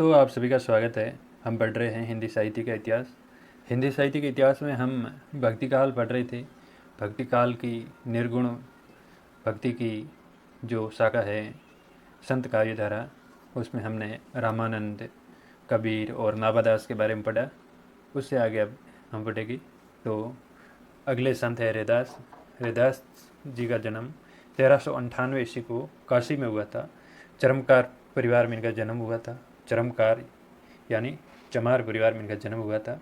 दोस्तों, आप सभी का स्वागत है। हम पढ़ रहे हैं हिंदी साहित्य का इतिहास। हिंदी साहित्य के इतिहास में हम भक्ति काल पढ़ रहे थे। भक्ति काल की निर्गुण भक्ति की जो शाखा है संत काव्यधारा, उसमें हमने रामानंद, कबीर और नाभादास के बारे में पढ़ा। उससे आगे अब हम पढ़ेंगे। तो अगले संत है रैदास। रैदास जी का जन्म 1398 ईस्वी को काशी में हुआ था। चरमकार परिवार में इनका जन्म हुआ था। चरमकार यानी चमार परिवार में इनका जन्म हुआ था।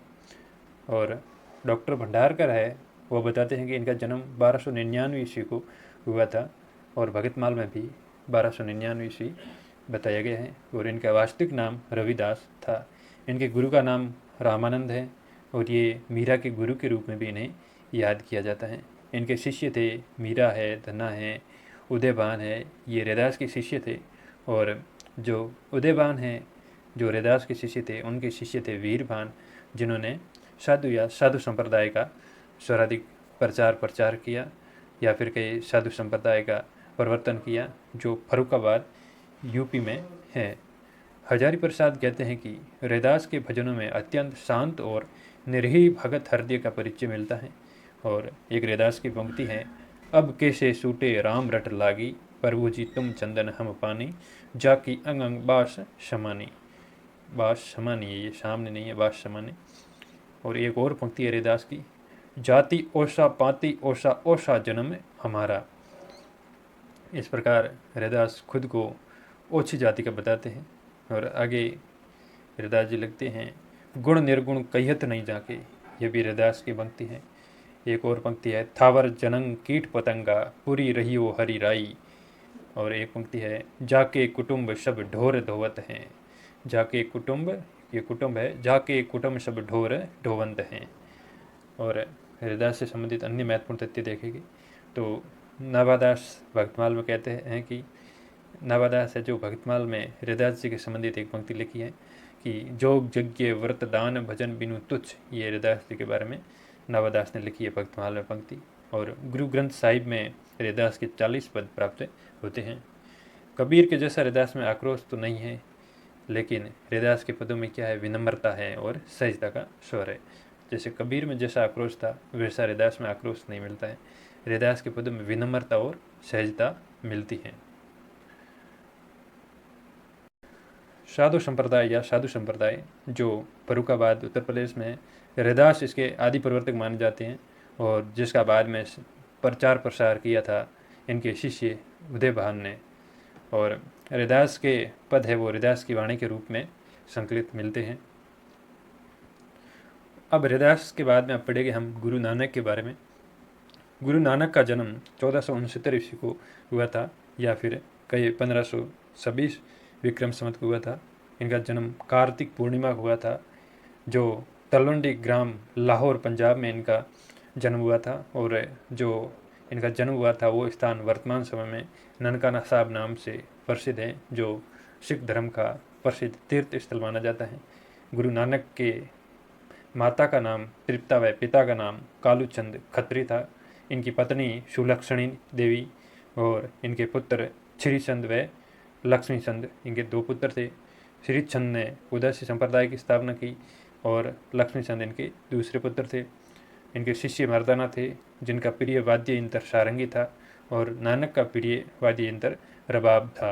और डॉक्टर भंडारकर है, वो बताते हैं कि इनका जन्म 1299 ईस्वी को हुआ था और भगतमाल में भी 1299 ईस्वी बताया गया है। और इनका वास्तविक नाम रविदास था। इनके गुरु का नाम रामानंद है और ये मीरा के गुरु के रूप में भी इन्हें याद किया जाता है। इनके शिष्य थे मीरा है, धना है, उदयभान है, ये रैदास के शिष्य थे। और जो उदयभान है, जो रैदास के शिष्य थे, उनके शिष्य थे वीरभान, जिन्होंने साधु या साधु संप्रदाय का सर्वाधिक प्रचार किया या फिर कई साधु संप्रदाय का प्रवर्तन किया, जो फर्रुखाबाद यूपी में है। हजारी प्रसाद कहते हैं कि रैदास के भजनों में अत्यंत शांत और निर्ही भगत हृदय का परिचय मिलता है। और एक रैदास की पंक्ति है, अब कैसे सूटे राम रट लागी, प्रभु जी तुम चंदन हम पानी, जाकी अंग अंग बास समानी। बास समानी है, ये सामने नहीं है, बास समानी। और एक और पंक्ति है रैदास की, जाति ओसा पाति ओसा ओसा जन्म हमारा। इस प्रकार रैदास खुद को ओछी जाति का बताते हैं। और आगे रैदास जी लिखते हैं, गुण निर्गुण कहियत नहीं जाके। ये भी रैदास की पंक्ति है। एक और पंक्ति है, थावर जनंग कीट पतंगा, पूरी रहियो हरि राई। और एक पंक्ति है, जाके कुटुंब सब ढोर धोवत हैं। जाके कुटुंब, ये कुटुंब है, जाके कुटुंब सब ढोर ढोवंत हैं। और रैदास से संबंधित अन्य महत्वपूर्ण तथ्य देखेंगे तो नाभादास भक्तमाल में कहते हैं कि नाभादास है जो भक्तमाल में रैदास जी के संबंधित एक पंक्ति लिखी है कि जोग यज्ञ व्रत दान भजन बिनु तुच्छ। ये रैदास जी के बारे में नाभादास ने लिखी है भक्तमाल में पंक्ति। और गुरु ग्रंथ साहिब में रैदास के 40 पद प्राप्त होते हैं। कबीर के जैसा रैदास में आक्रोश तो नहीं है, लेकिन रैदास के पदों में क्या है, विनम्रता है और सहजता का स्वर है। जैसे कबीर में जैसा आक्रोश था, वैसा रैदास में आक्रोश नहीं मिलता है। रैदास के पदों में विनम्रता और सहजता मिलती है। साधु संप्रदाय या साधु संप्रदाय जो फर्रुखाबाद उत्तर प्रदेश में है, रैदास इसके आदि प्रवर्तक माने जाते हैं और जिसका बाद में प्रचार प्रसार किया था इनके शिष्य उदयभान ने। और रैदास के पद है वो रैदास की वाणी के रूप में संकलित मिलते हैं। अब रैदास के बाद में अब पढ़ेंगे हम गुरु नानक के बारे में। गुरु नानक का जन्म 1469 ईस्वी को हुआ था या फिर कई 1526 विक्रम संवत को हुआ था। इनका जन्म कार्तिक पूर्णिमा को हुआ था, जो तलवंडी ग्राम लाहौर पंजाब में इनका जन्म हुआ था। और जो इनका जन्म हुआ था वो स्थान वर्तमान समय में ननकाना साहब नाम से प्रसिद्ध है, जो सिख धर्म का प्रसिद्ध तीर्थ स्थल माना जाता है। गुरु नानक के माता का नाम तृप्ता व पिता का नाम कालूचंद खत्री था। इनकी पत्नी सुलक्षणी देवी और इनके पुत्र श्रीचंद व लक्ष्मीचंद, इनके 2 पुत्र थे। श्रीचंद ने उदासी संप्रदाय की स्थापना की और लक्ष्मीचंद इनके दूसरे पुत्र थे। इनके शिष्य मर्दाना थे, जिनका प्रिय वाद्य यंत्र सारंगी था और नानक का प्रिय वाद्य यंत्र रबाब था।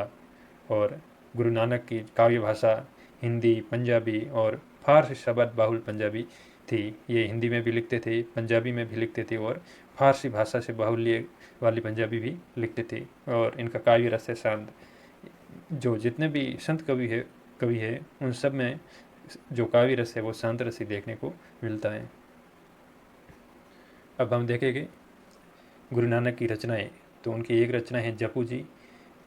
और गुरु नानक की काव्य भाषा हिंदी, पंजाबी और फारसी शब्द बाहुल पंजाबी थी। ये हिंदी में भी लिखते थे, पंजाबी में भी लिखते थे और फारसी भाषा से बाहुल्य वाली पंजाबी भी लिखते थे। और इनका काव्य रस है शांत। जो जितने भी संत कवि है उन सब में जो काव्य रस है वो शांत रस ही देखने को मिलता है। अब हम देखेंगे गुरु नानक की रचनाएं। तो उनकी एक रचना है जपू जी,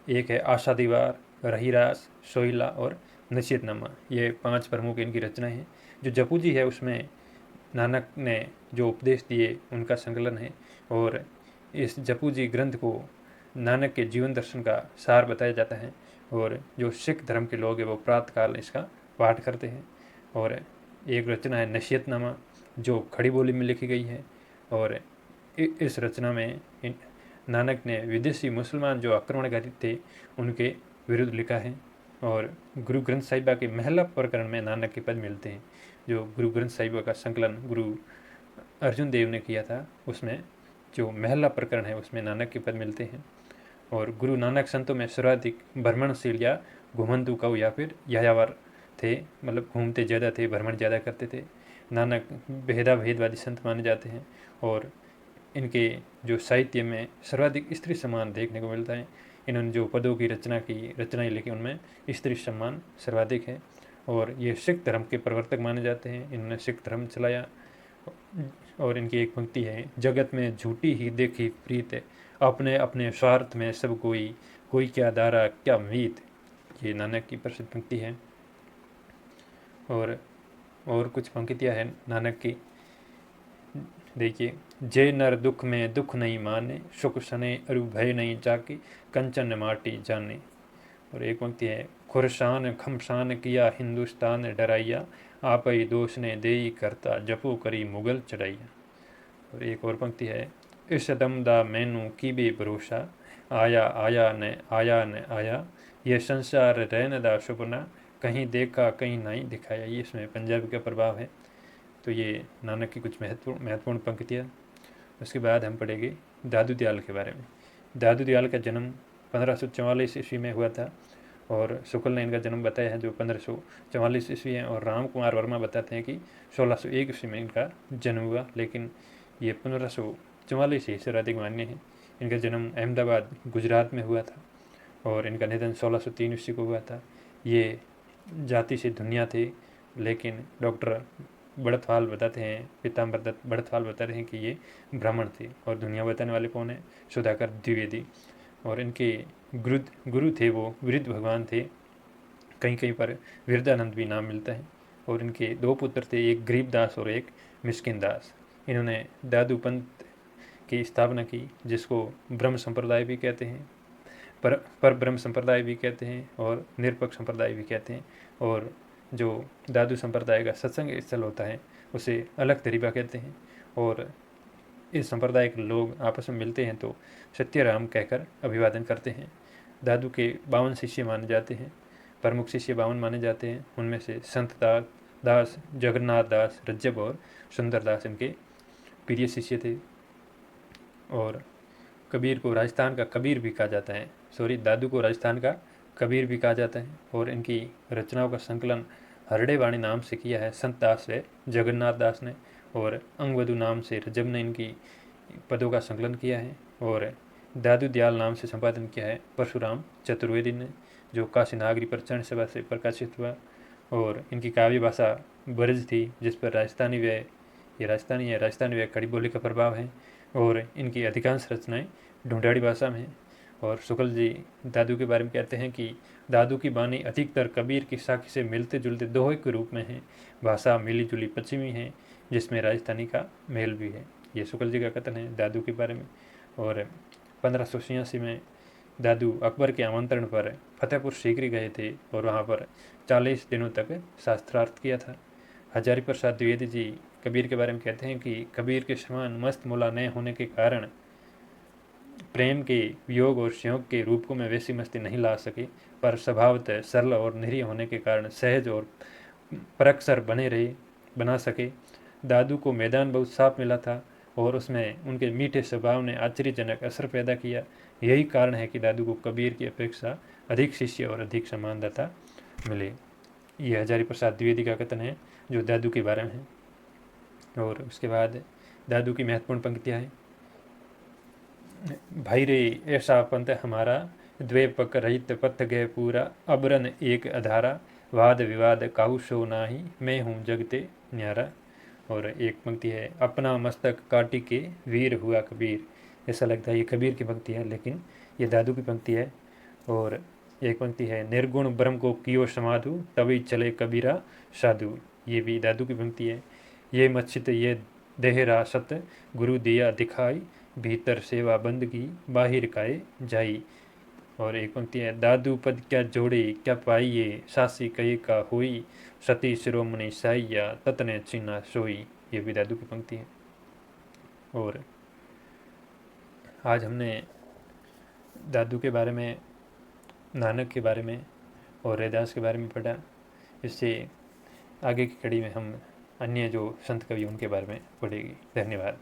एक है आशा दीवार, रहीरास, सोइला और नसीहतनामा। ये 5 प्रमुख इनकी रचनाएं हैं। जो जपू जी है उसमें नानक ने जो उपदेश दिए उनका संकलन है। और इस जपू जी ग्रंथ को नानक के जीवन दर्शन का सार बताया जाता है। और जो सिख धर्म के लोग हैं वो प्रातःकाल इसका पाठ करते हैं। और एक रचना है नसीहतनामा, जो खड़ी बोली में लिखी गई है। और इस रचना में नानक ने विदेशी मुसलमान जो आक्रमणकारी थे उनके विरुद्ध लिखा है। और गुरु ग्रंथ साहिबा के महिला प्रकरण में नानक के पद मिलते हैं। जो गुरु ग्रंथ साहिबा का संकलन गुरु अर्जुन देव ने किया था, उसमें जो महिला प्रकरण है उसमें नानक के पद मिलते हैं। और गुरु नानक संतों में सर्वाधिक भ्रमणशील या घुमंतु कव या फिर यायावर थे, मतलब घूमते ज़्यादा थे, भ्रमण ज़्यादा करते थे। नानक भेदवादी संत माने जाते हैं और इनके जो साहित्य में सर्वाधिक स्त्री सम्मान देखने को मिलता है। इन्होंने जो पदों की रचनाएं लिखी उनमें स्त्री सम्मान सर्वाधिक है। और ये सिख धर्म के प्रवर्तक माने जाते हैं, इन्होंने सिख धर्म चलाया। और इनकी एक पंक्ति है, जगत में झूठी ही देखी प्रीत, अपने अपने स्वार्थ में सब कोई क्या दारा क्या मीत। ये नानक की प्रसिद्ध पंक्ति है। और कुछ पंक्तियाँ हैं नानक की, देखिए, जय नर दुख में दुख नहीं माने, सुख सने अरु भय नहीं जाके, कंचन माटी जाने। और एक पंक्ति है, खुरशान खमशान किया हिंदुस्तान डराइया, आप ही दोष ने देई करता जपो करी मुगल चढ़ाइया। और एक और पंक्ति है, इस दम दा मैनू की बे भरोसा, आया न आया, ये संसार रहन दा सुपना, कहीं देखा कहीं नहीं दिखाया। ये इसमें पंजाबी का प्रभाव है। तो ये नानक की कुछ महत्वपूर्ण पंक्तियाँ। उसके बाद हम पढ़ेंगे दादू दयाल के बारे में। दादू दयाल का जन्म 1544 ईस्वी में हुआ था और शुक्ल ने इनका जन्म बताया है जो 1544 ईस्वी है। और राम कुमार वर्मा बताते हैं कि 1601 ईस्वी में इनका जन्म हुआ, लेकिन ये 1544 ही सर्वाधिक मान्य है। इनका जन्म अहमदाबाद गुजरात में हुआ था और इनका निधन 1603 ईस्वी को हुआ था। ये जाति से धुनिया थे, लेकिन डॉक्टर बड़थवाल बताते हैं, पीताम्बर दत्त बड़थवाल बताते हैं कि ये ब्राह्मण थे। और दुनिया बताने वाले कौन है? सुधाकर द्विवेदी। और इनके गुरु थे वो वृद्ध भगवान थे, कहीं पर विरदानंद भी नाम मिलता है। और इनके दो पुत्र थे, एक गरीब दास और एक मिस्किन दास। इन्होंने दादू पंथ की स्थापना की, जिसको ब्रह्म संप्रदाय भी कहते हैं, पर ब्रह्म संप्रदाय भी कहते हैं और निरपेक्ष संप्रदाय भी कहते हैं। और जो दादू संप्रदाय का सत्संग स्थल होता है उसे अलग तरीका कहते हैं। और इस संप्रदाय के लोग आपस में मिलते हैं तो सत्यराम कहकर अभिवादन करते हैं। दादू के 52 शिष्य माने जाते हैं, प्रमुख शिष्य 52 माने जाते हैं। उनमें से संत दास, जगन्नाथ दास, रज्जब और सुंदर दास इनके प्रिय शिष्य थे। और कबीर को राजस्थान का कबीर भी कहा जाता है, दादू को राजस्थान का कबीर भी कहा जाता है। और इनकी रचनाओं का संकलन हरड़े वाणी नाम से किया है संत दास व जगन्नाथ दास ने, और अंगवधु नाम से रजब ने इनकी पदों का संकलन किया है। और दादू दयाल नाम से संपादन किया है परशुराम चतुर्वेदी ने, जो काशी नागरी प्रचरण सभा से प्रकाशित हुआ। और इनकी काव्य भाषा ब्रज थी, जिस पर राजस्थानी व खड़ी बोली का प्रभाव है। और इनकी अधिकांश रचनाएं ढूंढाड़ी भाषा में हैं। और शुक्ल जी दादू के बारे में कहते हैं कि दादू की बानी अधिकतर कबीर की साखी से मिलते जुलते दोहे के रूप में है, भाषा मिली जुली पश्चिमी है, जिसमें राजस्थानी का मेल भी है। ये शुक्ल जी का कथन है दादू के बारे में। और 1586 में दादू अकबर के आमंत्रण पर फतेहपुर सीकरी गए थे और वहाँ पर 40 दिनों तक शास्त्रार्थ किया था। हजारी प्रसाद द्विवेदी जी कबीर के बारे में कहते हैं कि कबीर के समान मस्त मुला न होने के कारण प्रेम के वियोग और संयोग के रूप को में वैसी मस्ती नहीं ला सके, पर स्वभावतः सरल और निरीह होने के कारण सहज और परक्सर बना सके। दादू को मैदान बहुत साफ मिला था और उसमें उनके मीठे स्वभाव ने आश्चर्यजनक असर पैदा किया। यही कारण है कि दादू को कबीर की अपेक्षा अधिक शिष्य और अधिक सम्मानदाता मिले। ये हजारी प्रसाद द्विवेदी का कथन है जो दादू के बारे में है। और उसके बाद दादू की महत्वपूर्ण पंक्तियाँ हैं, भाई रे ऐसा पंथ हमारा, द्वे पक रहित पथ गए पूरा, अबरन एक अधारा, वाद विवाद काहू सो नाही, मैं हूँ जगते न्यारा। और एक पंक्ति है, अपना मस्तक काटी के वीर हुआ कबीर। ऐसा लगता है ये कबीर की पंक्ति है, लेकिन ये दादू की पंक्ति है। और एक पंक्ति है, निर्गुण ब्रह्म को कियो समाधु, तभी चले कबीरा साधु। ये भी दादू की पंक्ति है। ये मच्छित ये देहरा सत, गुरु दिया दिखाई, भीतर सेवा बंदगी, बाहिर काए जाई। और एक पंक्ति है, दादू पद क्या जोड़े क्या पाइये, सासी कही का हुई, सती शिरोमणि साइया, ततने चीना सोई। ये भी दादू की पंक्ति है। और आज हमने दादू के बारे में, नानक के बारे में और रैदास के बारे में पढ़ा। इससे आगे की कड़ी में हम अन्य जो संत कवि उनके बारे में पढ़ेंगे। धन्यवाद।